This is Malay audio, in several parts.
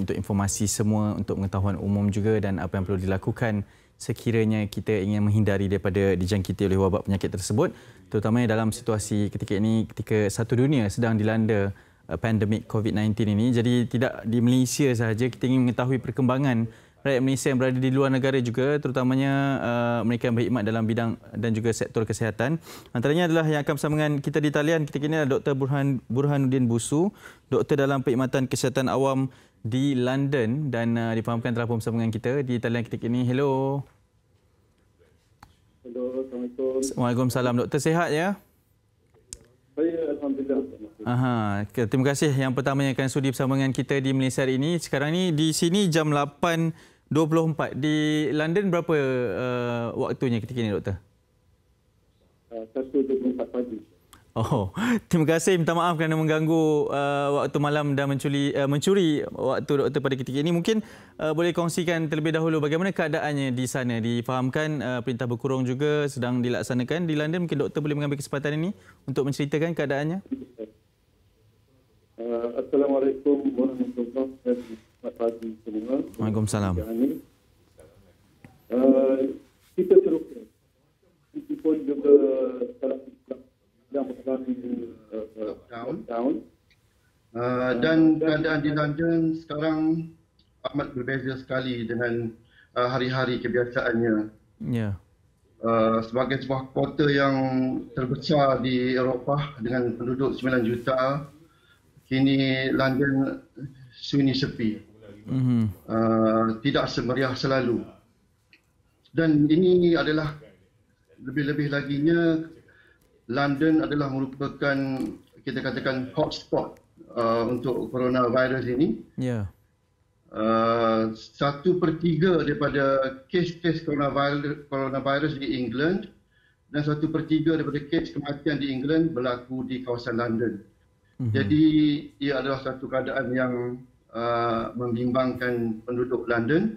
untuk informasi semua, untuk pengetahuan umum juga dan apa yang perlu dilakukan sekiranya kita ingin menghindari daripada dijangkiti oleh wabak penyakit tersebut, terutamanya dalam situasi ketika ini, ketika satu dunia sedang dilanda pandemik COVID-19 ini. Jadi tidak di Malaysia sahaja, kita ingin mengetahui perkembangan rakyat Malaysia yang berada di luar negara juga, terutamanya mereka yang berkhidmat dalam bidang dan juga sektor kesihatan. Antaranya adalah yang akan bersama dengan kita di talian ketika ini adalah Dr. Burhanuddin Busu, doktor dalam perkhidmatan kesihatan awam di London dan difahamkan telah bersama dengan kita di talian ketika ini. Hello. Hello, Assalamualaikum. Waalaikumsalam. Doktor sihat ya? Saya Alhamdulillah. Terima kasih yang pertama yang akan sudi bersama dengan kita di Malaysia hari ini. Sekarang ni di sini jam 8.24. Di London berapa waktunya ketika ini, doktor? 1.24 pagi. Oh, terima kasih. Minta maaf kerana mengganggu waktu malam dan mencuri waktu doktor pada ketika ini. Mungkin boleh kongsikan terlebih dahulu bagaimana keadaannya di sana. Difahamkan perintah berkurung juga sedang dilaksanakan di London. Mungkin doktor boleh mengambil kesempatan ini untuk menceritakan keadaannya. Assalamualaikum warahmatullahi wabarakatuh. Selamat pagi semua. Waalaikumsalam. Kita serupa. Meskipun juga sedang mengalami lockdown. Dan keadaan di London sekarang amat berbeza sekali dengan hari-hari kebiasaannya. Ya. Sebagai sebuah kota yang terbesar di Eropah dengan penduduk 9 juta, kini London sunyi sepi. Tidak semeriah selalu. Dan ini adalah lebih-lebih laginya, London adalah merupakan, kita katakan, hotspot untuk coronavirus ini. Ya. 1/3 daripada kes-kes coronavirus di England dan 1/3 daripada kes kematian di England berlaku di kawasan London. Jadi ia adalah satu keadaan yang membimbangkan penduduk London.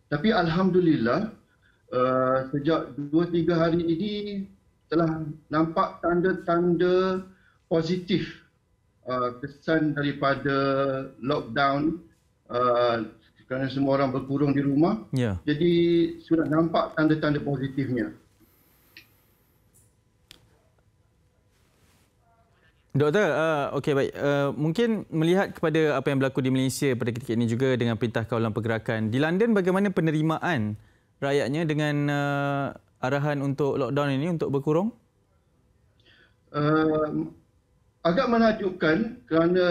Tapi alhamdulillah sejak 2-3 hari ini telah nampak tanda-tanda positif kesan daripada lockdown kerana semua orang berkurung di rumah. Ya. Jadi sudah nampak tanda-tanda positifnya. Doktor, okey baik. Mungkin melihat kepada apa yang berlaku di Malaysia pada ketika ini juga dengan Perintah Kawalan Pergerakan. Di London bagaimana penerimaan rakyatnya dengan arahan untuk lockdown ini untuk berkurung? Agak menakjubkan kerana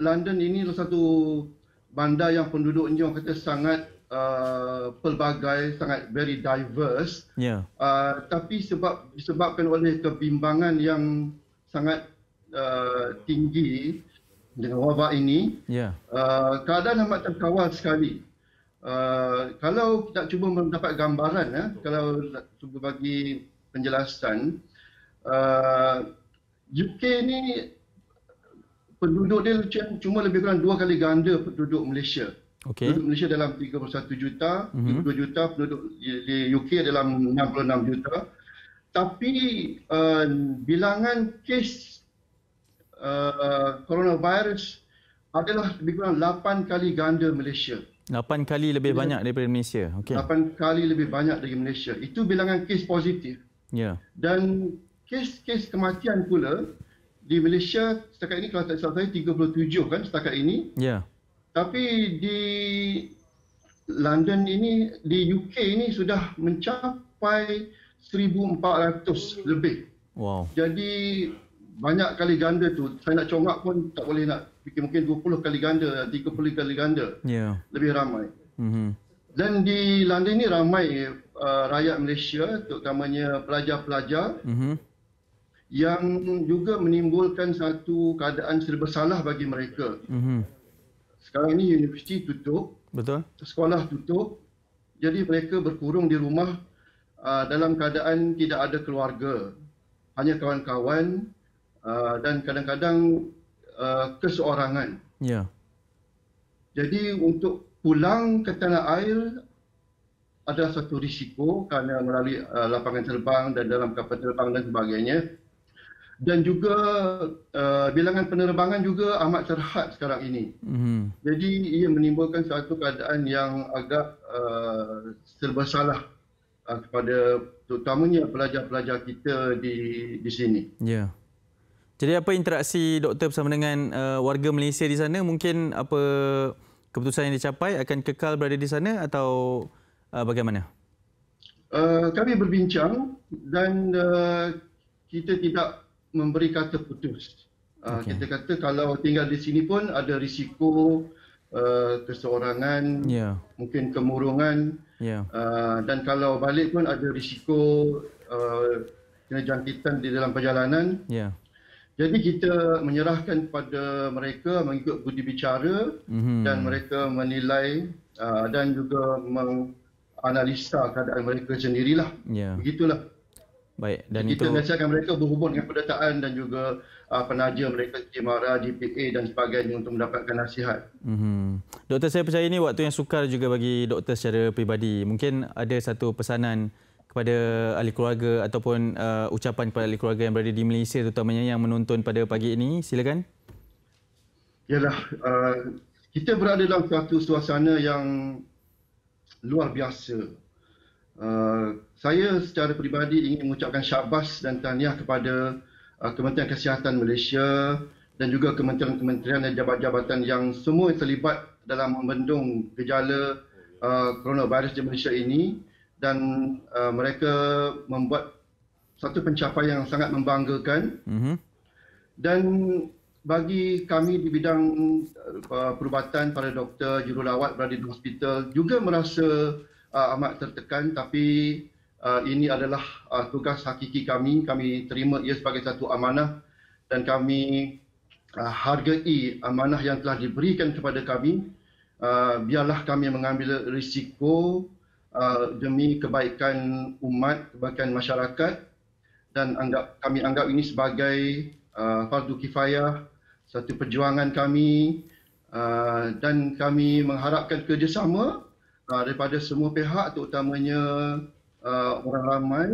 London ini adalah satu bandar yang penduduknya orang kata sangat pelbagai, sangat very diverse. Ya. Tapi disebabkan oleh kebimbangan yang sangat tinggi dengan wabak ini, keadaan amat terkawal sekali. Kalau kita cuba mendapat gambaran, kalau cuba bagi penjelasan, UK ni penduduk dia cuma lebih kurang 2 kali ganda penduduk Malaysia. Penduduk Malaysia dalam 31 juta, 32 juta, penduduk di UK dalam 66 juta. Tapi bilangan kes coronavirus adalah lebih kurang 8 kali ganda Malaysia. 8 kali lebih banyak daripada Malaysia. 8 kali lebih banyak dari Malaysia. Itu bilangan kes positif. Ya. Dan kes kematian pula di Malaysia setakat ini, kalau tak salah saya, 37 kan setakat ini. Ya. Tapi di London ini, di UK ini sudah mencapai 1,400 lebih. Wow. Jadi banyak kali ganda tu. Saya nak congak pun tak boleh nak fikir, mungkin 20 kali ganda, 30 kali ganda. Ya. Lebih ramai. Dan di London ni ramai rakyat Malaysia, terutamanya pelajar-pelajar yang juga menimbulkan satu keadaan serba salah bagi mereka. Sekarang ni universiti tutup, betul, sekolah tutup, jadi mereka berkurung di rumah dalam keadaan tidak ada keluarga, hanya kawan-kawan dan kadang-kadang keseorangan. Ya. Jadi untuk pulang ke tanah air adalah satu risiko kerana melalui lapangan terbang dan dalam kapal terbang dan sebagainya. dan juga bilangan penerbangan juga amat terhad sekarang ini. Jadi ia menimbulkan satu keadaan yang agak serba salah kepada terutamanya pelajar-pelajar kita di sini. Ya. Jadi apa interaksi doktor bersama dengan warga Malaysia di sana? Mungkin apa keputusan yang dicapai akan kekal berada di sana atau bagaimana? Kami berbincang dan kita tidak memberi kata putus. Kita kata kalau tinggal di sini pun ada risiko keseorangan, mungkin kemurungan, dan kalau balik pun ada risiko kena jangkitan di dalam perjalanan. Jadi kita menyerahkan kepada mereka mengikut budi bicara dan mereka menilai dan juga menganalisa keadaan mereka sendirilah. Begitulah. Baik, dan kita nasihatkan mereka berhubung dengan pendataan dan juga penaja mereka, Jimara, GPA dan sebagainya untuk mendapatkan nasihat. Doktor, saya percaya ini waktu yang sukar juga bagi doktor secara peribadi. Mungkin ada satu pesanan kepada ahli keluarga ataupun ucapan kepada ahli keluarga yang berada di Malaysia terutamanya yang menonton pada pagi ini. Silakan. Yalah, kita berada dalam satu suasana yang luar biasa. Saya secara peribadi ingin mengucapkan syabas dan tahniah kepada Kementerian Kesihatan Malaysia dan juga kementerian-kementerian dan jabatan-jabatan yang semua terlibat dalam membendung gejala coronavirus di Malaysia ini, dan mereka membuat satu pencapaian yang sangat membanggakan. Dan bagi kami di bidang perubatan, para doktor, jururawat berada di hospital juga merasa amat tertekan, tapi ini adalah tugas hakiki kami. Kami terima ia sebagai satu amanah dan kami hargai amanah yang telah diberikan kepada kami. Biarlah kami mengambil risiko demi kebaikan umat, kebaikan masyarakat, dan kami anggap ini sebagai fardu kifayah, satu perjuangan kami, dan kami mengharapkan kerjasama daripada semua pihak, terutamanya orang ramai,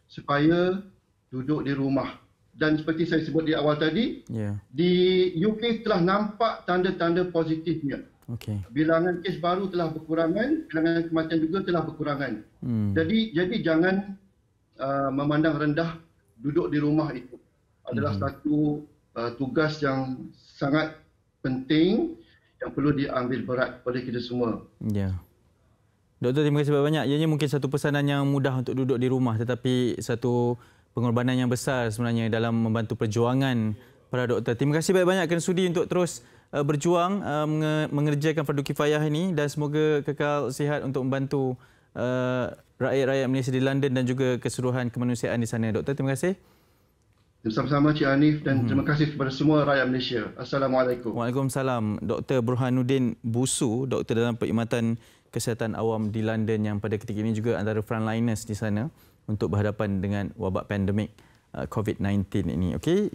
supaya duduk di rumah. Dan seperti saya sebut di awal tadi, di UK telah nampak tanda-tanda positifnya. Bilangan kes baru telah berkurangan, bilangan kematian juga telah berkurangan. Jadi jangan memandang rendah duduk di rumah itu. Adalah satu tugas yang sangat penting yang perlu diambil berat oleh kita semua. Doktor, terima kasih banyak. Ianya mungkin satu pesanan yang mudah untuk duduk di rumah, tetapi satu pengorbanan yang besar sebenarnya dalam membantu perjuangan para doktor. Terima kasih banyak-banyak kerana sudi untuk terus berjuang mengerjakan fardu kifayah ini, dan semoga kekal sihat untuk membantu rakyat-rakyat Malaysia di London dan juga keseluruhan kemanusiaan di sana. Doktor, terima kasih. Bersama-sama Cik Hanif, dan terima kasih kepada semua rakyat Malaysia. Assalamualaikum. Waalaikumsalam. Dr. Burhanuddin Busu, doktor dalam Perkhidmatan Kesihatan Awam di London, yang pada ketika ini juga antara frontliners di sana untuk berhadapan dengan wabak pandemik COVID-19 ini. Okey.